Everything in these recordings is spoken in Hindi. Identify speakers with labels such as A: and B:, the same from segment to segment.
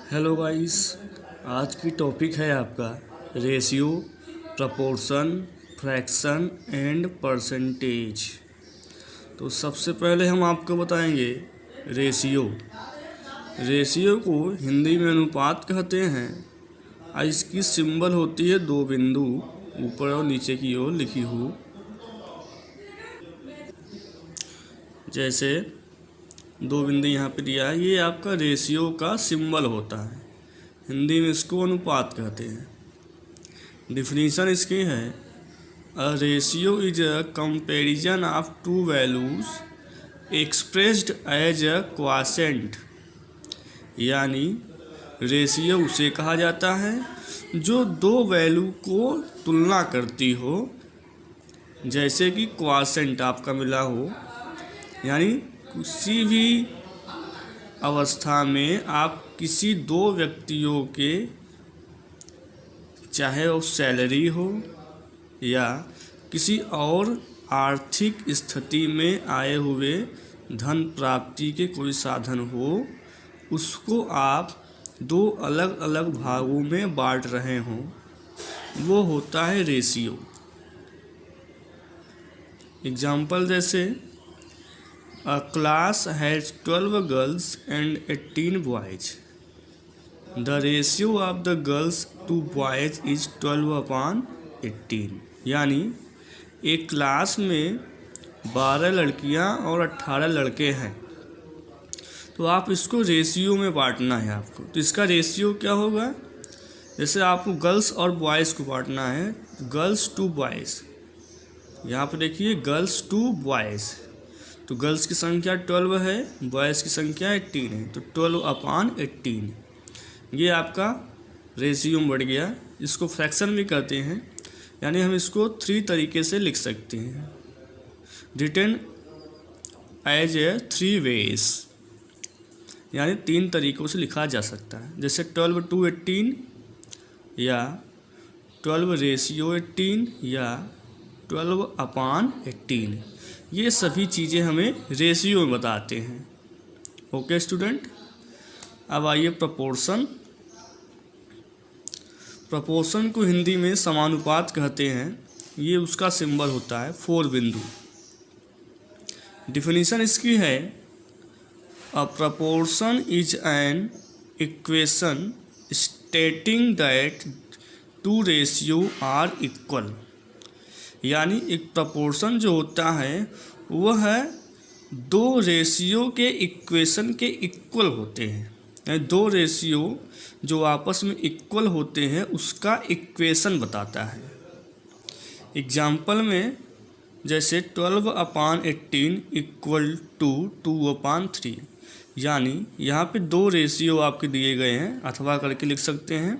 A: हेलो गाइस, आज की टॉपिक है आपका ratio, proportion, fraction and percentage. तो सबसे पहले हम आपको बताएंगे रेशियो। रेशियो को हिंदी में अनुपात कहते हैं और इसकी सिंबल होती है दो बिंदु ऊपर और नीचे की ओर लिखी हुई, जैसे दो बिंदु यहाँ पे दिया है। ये आपका रेशियो का सिंबल होता है, हिंदी में इसको अनुपात कहते हैं। डिफिनीशन इसकी है, a ratio is a comparison of two values expressed as a quotient. यानी रेशियो उसे कहा जाता है जो दो वैल्यू को तुलना करती हो, जैसे कि क्वोशिएंट आपका मिला हो। यानी किसी भी अवस्था में आप किसी दो व्यक्तियों के, चाहे वो सैलरी हो या किसी और आर्थिक स्थिति में आए हुए धन प्राप्ति के कोई साधन हो, उसको आप दो अलग अलग भागों में बांट रहे हों, वो होता है रेशियो। एग्जाम्पल जैसे A class has 12 girls and 18 boys. The ratio of the girls to boys is 12/18. यानी एक क्लास में 12 लड़कियां और 18 लड़के हैं, तो आप इसको रेशियो में बांटना है आपको। तो इसका रेशियो क्या होगा, जैसे आपको गर्ल्स और बॉयज़ को बांटना है, गर्ल्स टू बॉयज़। यहाँ पर देखिए गर्ल्स टू बॉयज़, तो गर्ल्स की संख्या 12 है, बॉयज़ की संख्या 18 है, तो 12/18 ये आपका रेशियो बढ़ गया। इसको फ्रैक्शन भी कहते हैं, यानी हम इसको 3 तरीके से लिख सकते हैं, रिटन एज ए 3 वेज, यानी 3 तरीक़ों से लिखा जा सकता है। जैसे 12/18 या 12/18 या 12/18, ये सभी चीज़ें हमें रेशियो में बताते हैं। ओके स्टूडेंट, अब आइए प्रपोर्शन। प्रपोर्शन को हिंदी में समानुपात कहते हैं। ये उसका सिंबल होता है 4 बिंदु। डिफिनीशन इसकी है, a proportion is an equation stating that 2 ratio are equal. यानी एक प्रपोर्शन जो होता है वह है 2 रेशियो के इक्वेशन के इक्वल होते हैं। यानी 2 रेशियो जो आपस में इक्वल होते हैं उसका इक्वेशन बताता है। एग्जाम्पल में जैसे 12/18 इक्वल टू 2/3। यानी यहाँ पे 2 रेशियो आपके दिए गए हैं, अथवा करके लिख सकते हैं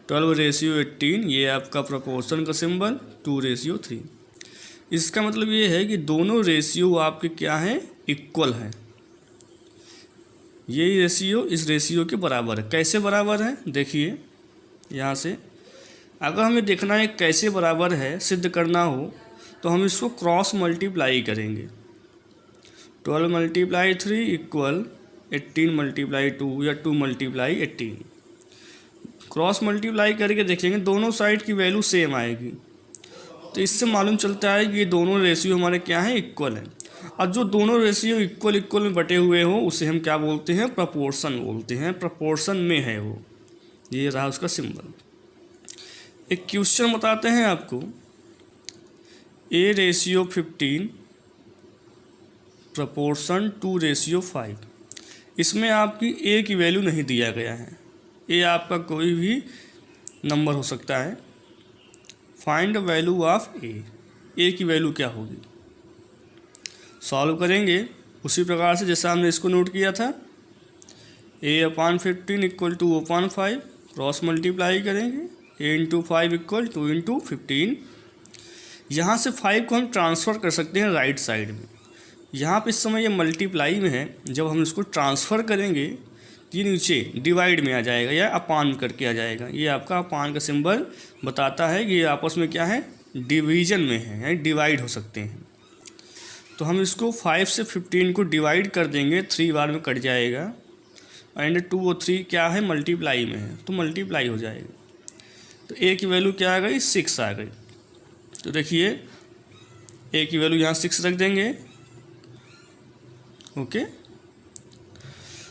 A: 12/18, ये आपका प्रपोर्शन का सिंबल, 2/3। इसका मतलब ये है कि दोनों रेशियो आपके क्या हैं, इक्वल हैं। ये रेशियो इस रेशियो के बराबर है। कैसे बराबर है, देखिए यहाँ से अगर हमें देखना है कैसे बराबर है, सिद्ध करना हो, तो हम इसको क्रॉस मल्टीप्लाई करेंगे। 12 × 3 इक्वल 18 × 2 या 2 × 18। क्रॉस मल्टीप्लाई करके देखेंगे दोनों साइड की वैल्यू सेम आएगी, तो इससे मालूम चलता है कि ये दोनों रेशियो हमारे क्या हैं, इक्वल हैं। और जो दोनों रेशियो इक्वल में बटे हुए हो उसे हम क्या बोलते हैं, प्रपोर्शन बोलते हैं। प्रपोर्शन में है वो, ये रहा उसका सिंबल। एक क्वेश्चन बताते हैं आपको, A/15 प्रपोर्शन 2/5। इसमें आपकी A की वैल्यू नहीं दिया गया है। A आपका कोई भी नंबर हो सकता है। फाइंड वैल्यू ऑफ A की वैल्यू क्या होगी, सॉल्व करेंगे उसी प्रकार से जैसा हमने इसको नोट किया था। A/15 इक्वल 2/5, क्रॉस मल्टीप्लाई करेंगे, A × 5 इक्वल 2 × 15। यहाँ से 5 को हम ट्रांसफ़र कर सकते हैं राइट साइड में। यहाँ पे इस समय ये मल्टीप्लाई में है, जब हम इसको ट्रांसफ़र करेंगे ये नीचे डिवाइड में आ जाएगा या अपान करके आ जाएगा। ये आपका अपान का सिंबल बताता है कि ये आपस में क्या है, डिवीजन में है, यानी डिवाइड हो सकते हैं। तो हम इसको 5 से 15 को डिवाइड कर देंगे, 3 बार में कट जाएगा। एंड 2 और 3 क्या है, मल्टीप्लाई में है, तो मल्टीप्लाई हो जाएगा। तो ए की वैल्यू क्या आ गई, 6 आ गई। तो देखिए ए की वैल्यू यहाँ 6 रख देंगे। ओके,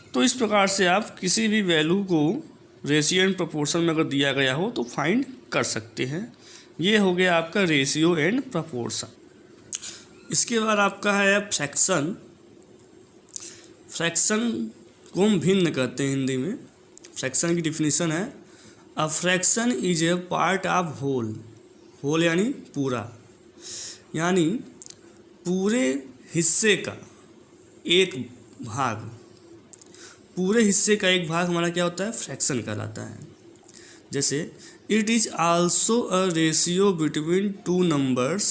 A: तो इस प्रकार से आप किसी भी वैल्यू को रेशियो एंड प्रोपोर्शन में अगर दिया गया हो तो फाइंड कर सकते हैं। ये हो गया आपका रेशियो एंड प्रोपोर्शन। इसके बाद आपका है फ्रैक्शन। फ्रैक्शन को हम भिन्न कहते हैं हिंदी में। फ्रैक्शन की डिफिनीशन है, a fraction is a part of whole. Whole यानी पूरा, यानी पूरे हिस्से का एक भाग। पूरे हिस्से का एक भाग हमारा क्या होता है, फ्रैक्शन कहलाता है। जैसे it is also a ratio between two numbers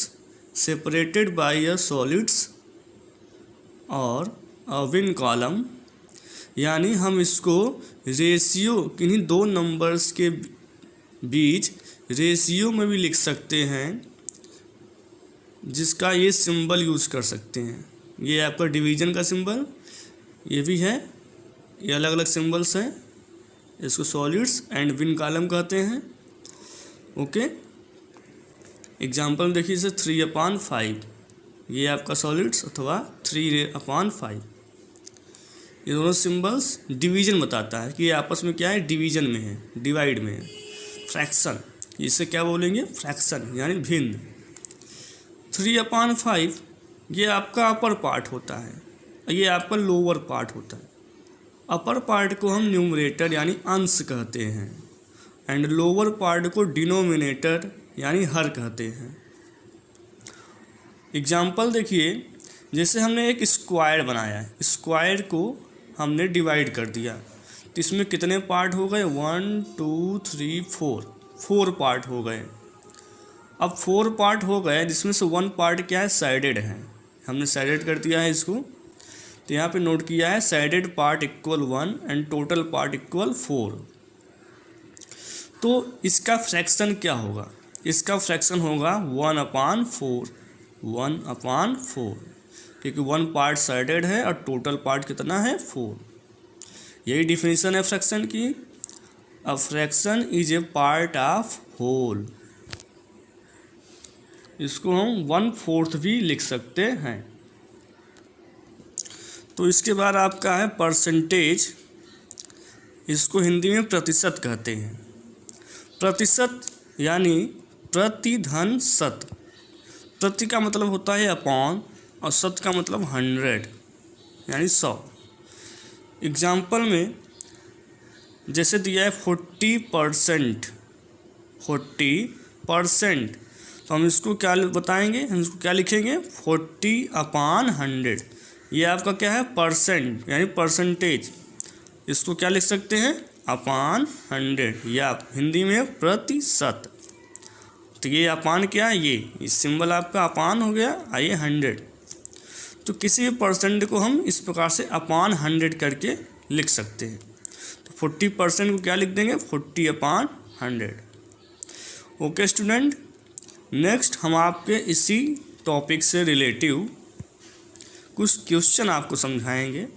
A: separated by a solids और अ विन कॉलम। यानी हम इसको रेशियो किन्हीं दो नंबर्स के बीच रेशियो में भी लिख सकते हैं, जिसका ये सिंबल यूज़ कर सकते हैं। ये आपका डिवीजन का सिंबल, ये भी है, ये अलग अलग सिंबल्स हैं। इसको सॉलिड्स एंड विन कॉलम कहते हैं। ओके, एग्जांपल देखिए, जैसे 3/5, ये आपका सॉलिड्स अथवा 3/5। ये दोनों सिंबल्स डिवीजन बताता है कि ये आपस में क्या है, डिवीजन में है, डिवाइड में है। फ्रैक्शन, इसे क्या बोलेंगे, फ्रैक्शन यानी भिन्न। 3/5 ये आपका अपर पार्ट होता है, ये आपका लोअर पार्ट होता है। अपर पार्ट को हम न्यूमरेटर यानी अंश कहते हैं, एंड लोअर पार्ट को डिनोमिनेटर यानी हर कहते हैं। एग्जाम्पल देखिए, जैसे हमने एक स्क्वायर बनाया है, स्क्वायर को हमने डिवाइड कर दिया, तो इसमें कितने पार्ट हो गए, 1 2 3 4 पार्ट हो गए। अब 4 पार्ट हो गए, जिसमें से 1 पार्ट क्या है, साइडेड है, हमने साइडेड कर दिया है इसको। तो यहाँ पे नोट किया है sided part equal 1 and total part equal 4। तो इसका फ्रैक्शन क्या होगा, इसका फ्रैक्शन होगा 1/4, 1/4, क्योंकि 1 पार्ट साइडेड है और टोटल पार्ट कितना है, 4। यही डिफिनीशन है फ्रैक्शन की, a fraction is a part of whole. इसको हम 1/4 भी लिख सकते हैं। तो इसके बाद आपका है परसेंटेज। इसको हिंदी में प्रतिशत कहते हैं। प्रतिशत यानी प्रति धन शत। प्रति का मतलब होता है अपॉन और शत का मतलब 100 यानी 100। एग्जाम्पल में जैसे दिया है 40%, 40%, तो हम इसको क्या बताएंगे, हम इसको क्या लिखेंगे, 40/100। ये आपका क्या है, परसेंट यानी परसेंटेज। इसको क्या लिख सकते हैं, अपॉन 100, या हिंदी में प्रतिशत। तो ये अपान क्या है, ये सिंबल आपका अपान हो गया, आइए 100। तो किसी भी परसेंट को हम इस प्रकार से अपान 100 करके लिख सकते हैं। तो 40% को क्या लिख देंगे, 40/100। ओके स्टूडेंट, नेक्स्ट हम आपके इसी टॉपिक से रिलेटिव कुछ क्वेश्चन आपको समझाएंगे।